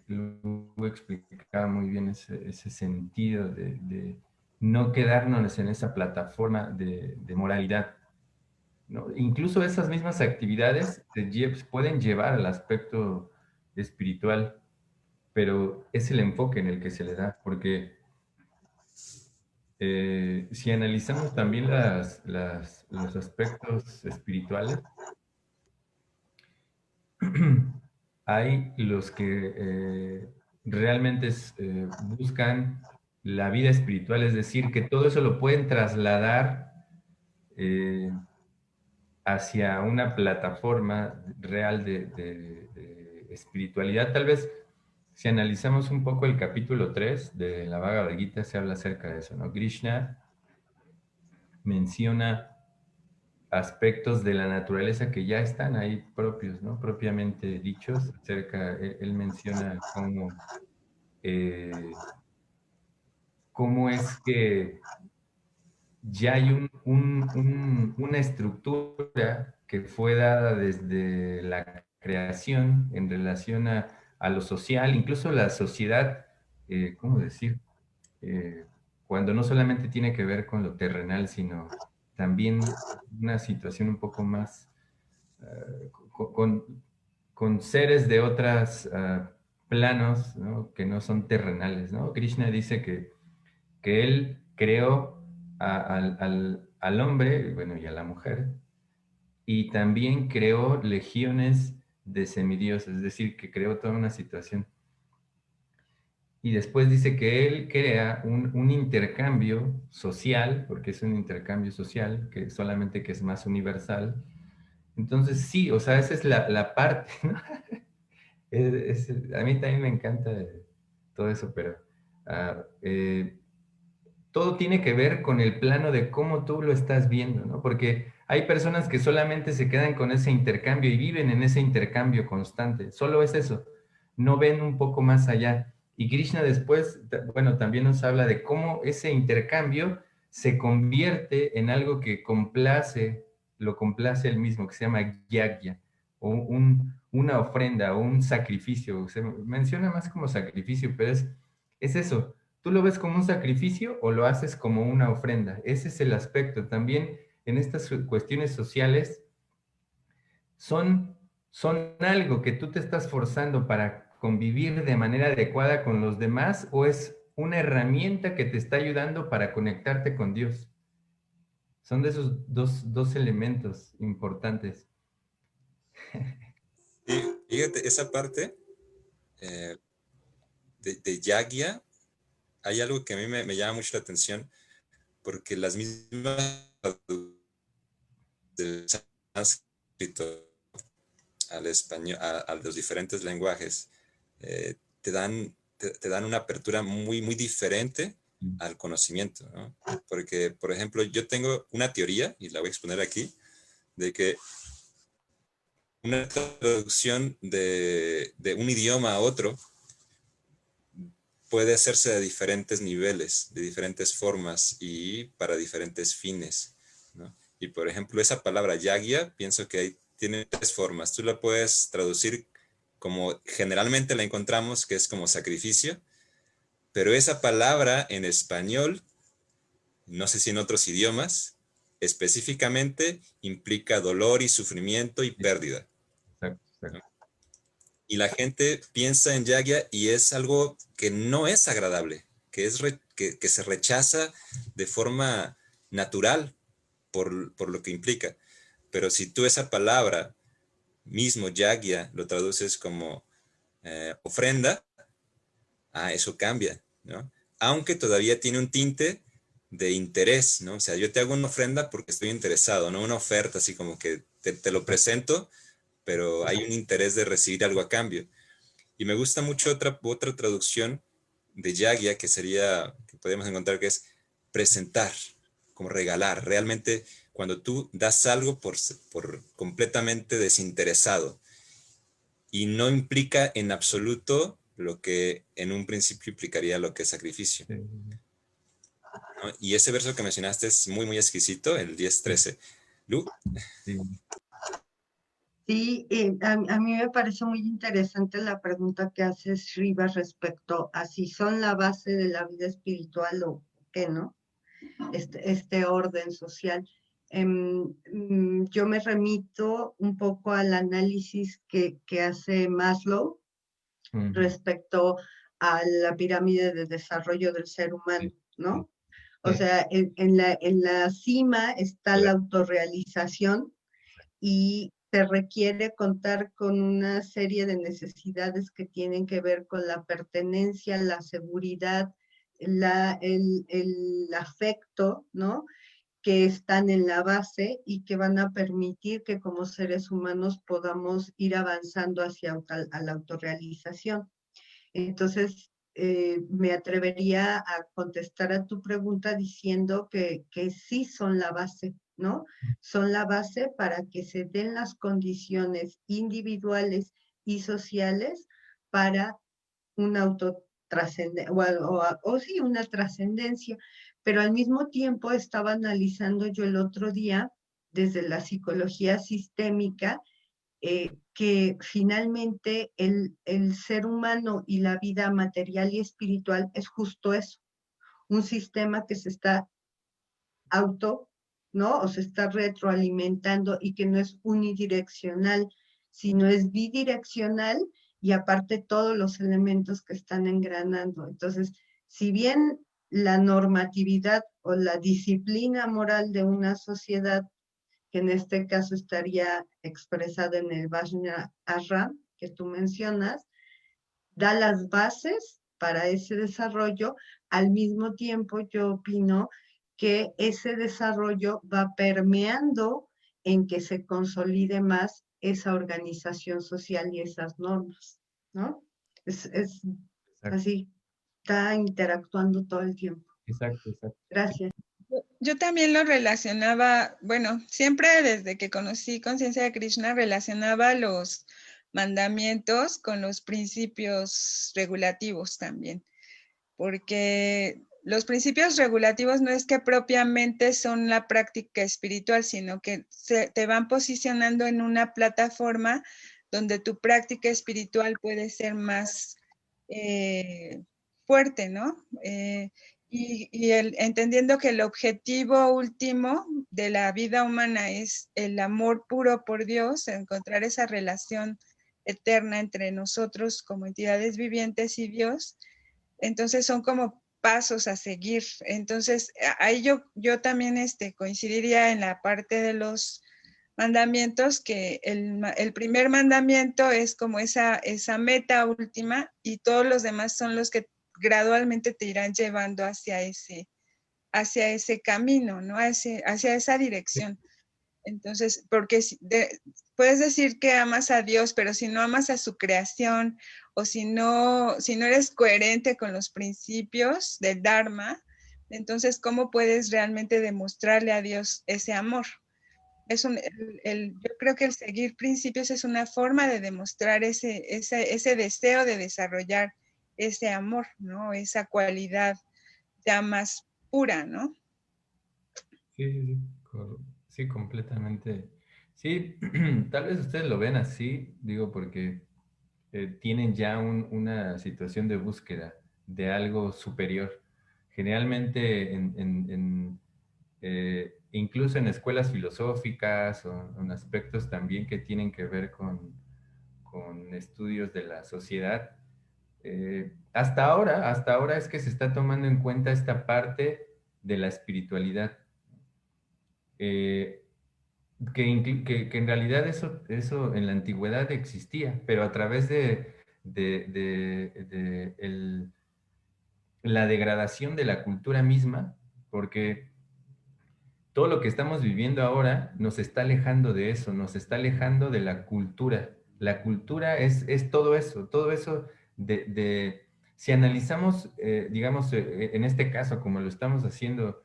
Lu explicaba muy bien ese sentido de no quedarnos en esa plataforma de moralidad, ¿no? Incluso esas mismas actividades pueden llevar al aspecto espiritual, pero es el enfoque en el que se le da, porque si analizamos también los aspectos espirituales, hay los que realmente buscan la vida espiritual, es decir, que todo eso lo pueden trasladar hacia una plataforma real de espiritualidad. Tal vez si analizamos un poco el capítulo 3 de la Bhagavad Gita, se habla acerca de eso, ¿no? Krishna menciona aspectos de la naturaleza que ya están ahí propios, ¿no? Propiamente dichos, él menciona cómo es que ya hay una estructura que fue dada desde la creación en relación a lo social, incluso la sociedad, ¿cómo decir? Eh, Cuando no solamente tiene que ver con lo terrenal, sino también una situación un poco más con, con- con seres de otros planos, ¿no? Que no son terrenales, ¿no? Krishna dice que él creó al hombre, bueno, y a la mujer, y también creó legiones de semidioses, es decir, que creó toda una situación. Y después dice que él crea un intercambio social, porque es un intercambio social, que solamente que es más universal. Entonces, sí, o sea, esa es la parte, ¿no? A mí también me encanta todo eso, pero todo tiene que ver con el plano de cómo tú lo estás viendo, ¿no? Porque hay personas que solamente se quedan con ese intercambio y viven en ese intercambio constante. Solo es eso. No ven un poco más allá. Y Krishna después, bueno, también nos habla de cómo ese intercambio se convierte en algo que lo complace él mismo, que se llama yagya, o una ofrenda, o un sacrificio. Se menciona más como sacrificio, pero es eso. ¿Tú lo ves como un sacrificio o lo haces como una ofrenda? Ese es el aspecto. También en estas cuestiones sociales son algo que tú te estás forzando para convivir de manera adecuada con los demás, o es una herramienta que te está ayudando para conectarte con Dios. Son de esos dos elementos importantes. Y fíjate, esa parte de yagya, hay algo que a mí me llama mucho la atención, porque las mismas del sánscrito al español, a los diferentes lenguajes, te dan una apertura muy, muy diferente al conocimiento, ¿no? Porque, por ejemplo, yo tengo una teoría, y la voy a exponer aquí, de que una traducción de un idioma a otro puede hacerse de diferentes niveles, de diferentes formas y para diferentes fines, ¿no? Y por ejemplo, esa palabra yagya, pienso que tiene 3 formas. Tú la puedes traducir como generalmente la encontramos, que es como sacrificio, pero esa palabra en español, no sé si en otros idiomas, específicamente implica dolor y sufrimiento y pérdida. Exacto, exacto. ¿No? Y la gente piensa en yagya y es algo que no es agradable, que se rechaza de forma natural por lo que implica. Pero si tú esa palabra mismo, yagya, lo traduces como ofrenda, eso cambia, ¿no? Aunque todavía tiene un tinte de interés, ¿no? O sea, yo te hago una ofrenda porque estoy interesado, no una oferta así como que te lo presento, pero hay un interés de recibir algo a cambio. Y me gusta mucho otra traducción de yagya que podemos encontrar, que es presentar, como regalar. Realmente cuando tú das algo por completamente desinteresado y no implica en absoluto lo que en un principio implicaría lo que es sacrificio. Sí. ¿No? Y ese verso que mencionaste es muy, muy exquisito, el 10:13. Lu. Sí. Sí, a mí me parece muy interesante la pregunta que hace Shriva respecto a si son la base de la vida espiritual o qué, ¿no? Este orden social. Yo me remito un poco al análisis que hace Maslow respecto a la pirámide de desarrollo del ser humano, ¿no? O sea, en la cima está la autorrealización y se requiere contar con una serie de necesidades que tienen que ver con la pertenencia, la seguridad, el afecto, ¿no? Que están en la base y que van a permitir que como seres humanos podamos ir avanzando hacia la autorrealización. Entonces, me atrevería a contestar a tu pregunta diciendo que sí son la base, ¿no? Son la base para que se den las condiciones individuales y sociales para una autotrascendencia, o sí, una trascendencia. Pero al mismo tiempo estaba analizando yo el otro día desde la psicología sistémica que finalmente el ser humano y la vida material y espiritual es justo eso, un sistema que se está ¿no? O se está retroalimentando y que no es unidireccional, sino es bidireccional y aparte todos los elementos que están engranando. Entonces, si bien la normatividad o la disciplina moral de una sociedad, que en este caso estaría expresada en el Vajna Ashram, que tú mencionas, da las bases para ese desarrollo. Al mismo tiempo, yo opino que ese desarrollo va permeando en que se consolide más esa organización social y esas normas. ¿no? Es Exacto, así, está interactuando todo el tiempo. exacto, exacto. Gracias. Yo también lo relacionaba, bueno, siempre desde que conocí Conciencia de Krishna relacionaba los mandamientos con los principios regulativos también, porque los principios regulativos no es que propiamente son la práctica espiritual, sino que te van posicionando en una plataforma donde tu práctica espiritual puede ser más fuerte, ¿no? Entendiendo que el objetivo último de la vida humana es el amor puro por Dios, encontrar esa relación eterna entre nosotros como entidades vivientes y Dios, entonces son como pasos a seguir. Entonces, ahí yo también coincidiría en la parte de los mandamientos, que el primer mandamiento es como esa meta última y todos los demás son los que gradualmente te irán llevando hacia ese camino, ¿no? Hacia esa dirección. Entonces, porque puedes decir que amas a Dios, pero si no amas a su creación o si no eres coherente con los principios del Dharma, entonces, ¿cómo puedes realmente demostrarle a Dios ese amor? Yo creo que el seguir principios es una forma de demostrar ese deseo de desarrollar ese amor, ¿no? Esa cualidad ya más pura, ¿no? Sí, sí, sí, sí, completamente. Sí, tal vez ustedes lo ven así, digo, porque tienen ya una situación de búsqueda de algo superior. Generalmente, incluso en escuelas filosóficas o en aspectos también que tienen que ver con estudios de la sociedad, hasta ahora es que se está tomando en cuenta esta parte de la espiritualidad. Eh, que en realidad eso en la antigüedad existía, pero a través de la degradación de la cultura misma, porque todo lo que estamos viviendo ahora nos está alejando de eso, nos está alejando de la cultura. La cultura es todo eso si analizamos, digamos, en este caso, como lo estamos haciendo,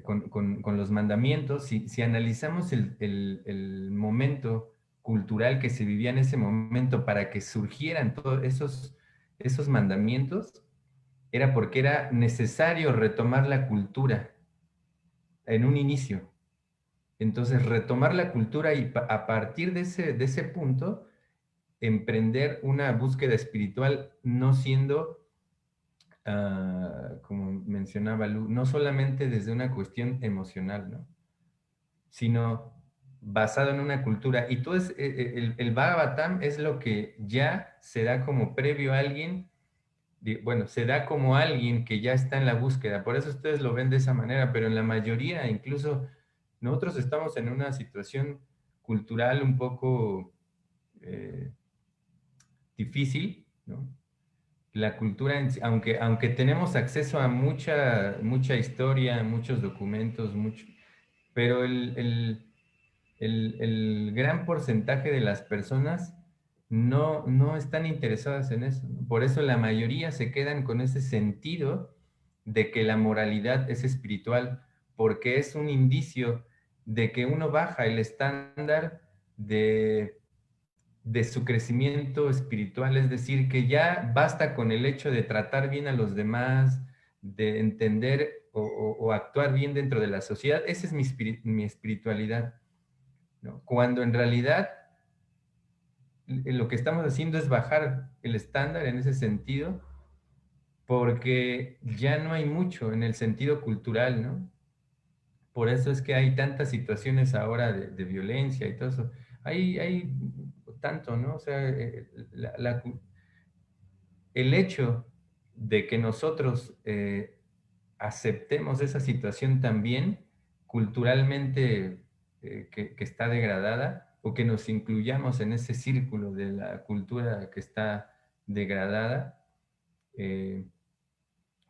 con los mandamientos, si analizamos el momento cultural que se vivía en ese momento para que surgieran todos esos mandamientos, era porque era necesario retomar la cultura en un inicio. Entonces, retomar la cultura y a partir de ese punto, emprender una búsqueda espiritual no siendo como mencionaba Lu, no solamente desde una cuestión emocional, ¿no? Sino basado en una cultura. Y todo el Bhagavatam es lo que ya se da como previo a alguien, bueno, se da como alguien que ya está en la búsqueda. Por eso ustedes lo ven de esa manera, pero en la mayoría, incluso nosotros estamos en una situación cultural un poco difícil, ¿no? La cultura, aunque tenemos acceso a mucha historia, muchos documentos, pero el gran porcentaje de las personas no están interesadas en eso, ¿no? Por eso la mayoría se quedan con ese sentido de que la moralidad es espiritual, porque es un indicio de que uno baja el estándar de su crecimiento espiritual, es decir, que ya basta con el hecho de tratar bien a los demás, de entender o actuar bien dentro de la sociedad. Esa es mi espiritualidad, ¿no? Cuando en realidad lo que estamos haciendo es bajar el estándar en ese sentido, porque ya no hay mucho en el sentido cultural, ¿no? Por eso es que hay tantas situaciones ahora de violencia y todo eso. Hay tanto, ¿no? O sea, el hecho de que nosotros aceptemos esa situación también culturalmente que está degradada, o que nos incluyamos en ese círculo de la cultura que está degradada,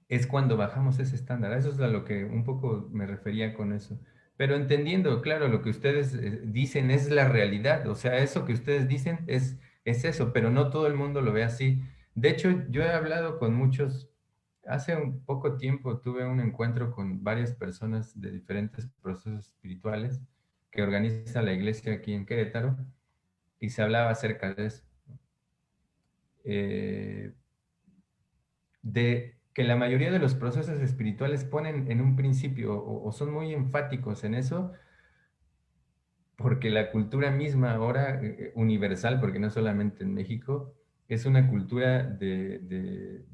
es cuando bajamos ese estándar. Eso es a lo que un poco me refería con eso. Pero entendiendo, claro, lo que ustedes dicen es la realidad. O sea, eso que ustedes dicen es eso, pero no todo el mundo lo ve así. De hecho, yo he hablado con muchos, hace un poco tiempo tuve un encuentro con varias personas de diferentes procesos espirituales que organiza la iglesia aquí en Querétaro y se hablaba acerca de eso. De que la mayoría de los procesos espirituales ponen en un principio o son muy enfáticos en eso, porque la cultura misma ahora, universal, porque no solamente en México, es una cultura de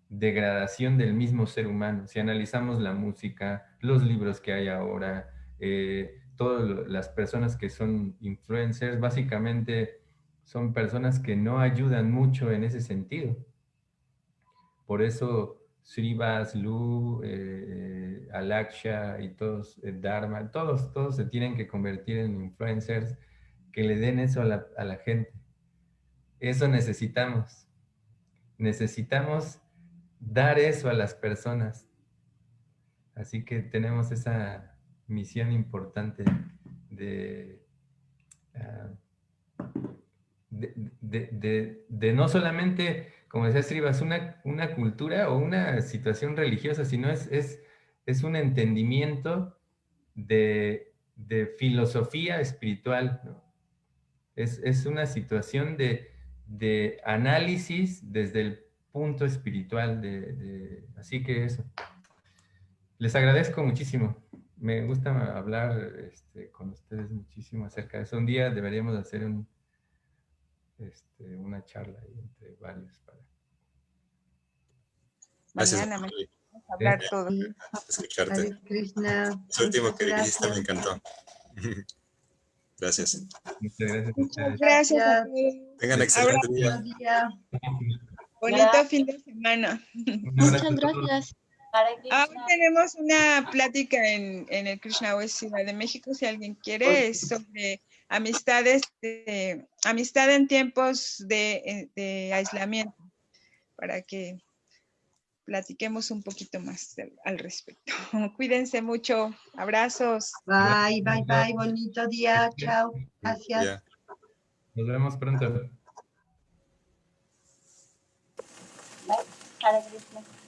degradación del mismo ser humano. Si analizamos la música, los libros que hay ahora, todas las personas que son influencers, básicamente son personas que no ayudan mucho en ese sentido. Por eso Srivas, Lu, Alaksha y todos, Dharma, todos se tienen que convertir en influencers que le den eso a la gente. Eso necesitamos. Necesitamos dar eso a las personas. Así que tenemos esa misión importante de, uh, de no solamente, como decía Srivas, una cultura o una situación religiosa, sino es un entendimiento de filosofía espiritual, ¿no? Es una situación de análisis desde el punto espiritual. Así que eso. Les agradezco muchísimo. Me gusta hablar con ustedes muchísimo acerca de eso. Un día deberíamos hacer una charla ahí entre varios para Gracias. Mañana vamos a hablar todo. Escucharte. Hare Krishna. Eso último Muchas que dijiste me gracias. encantó. Gracias. Muchas gracias a Muchas ustedes. gracias a Gracias. todos. Tengan excelente Abrazo. día. Buen día. Bonito fin de semana. Un abrazo a todos. gracias. Hare Hoy Krishna. tenemos una plática en el Krishna West Ciudad de México, si alguien quiere, es sobre amistades, amistad en tiempos de aislamiento, para que platiquemos un poquito más al respecto. Cuídense mucho, abrazos. Bye, bye, bye. Bonito día. Chao. Gracias. Ya. Nos vemos pronto. Hare Krishna.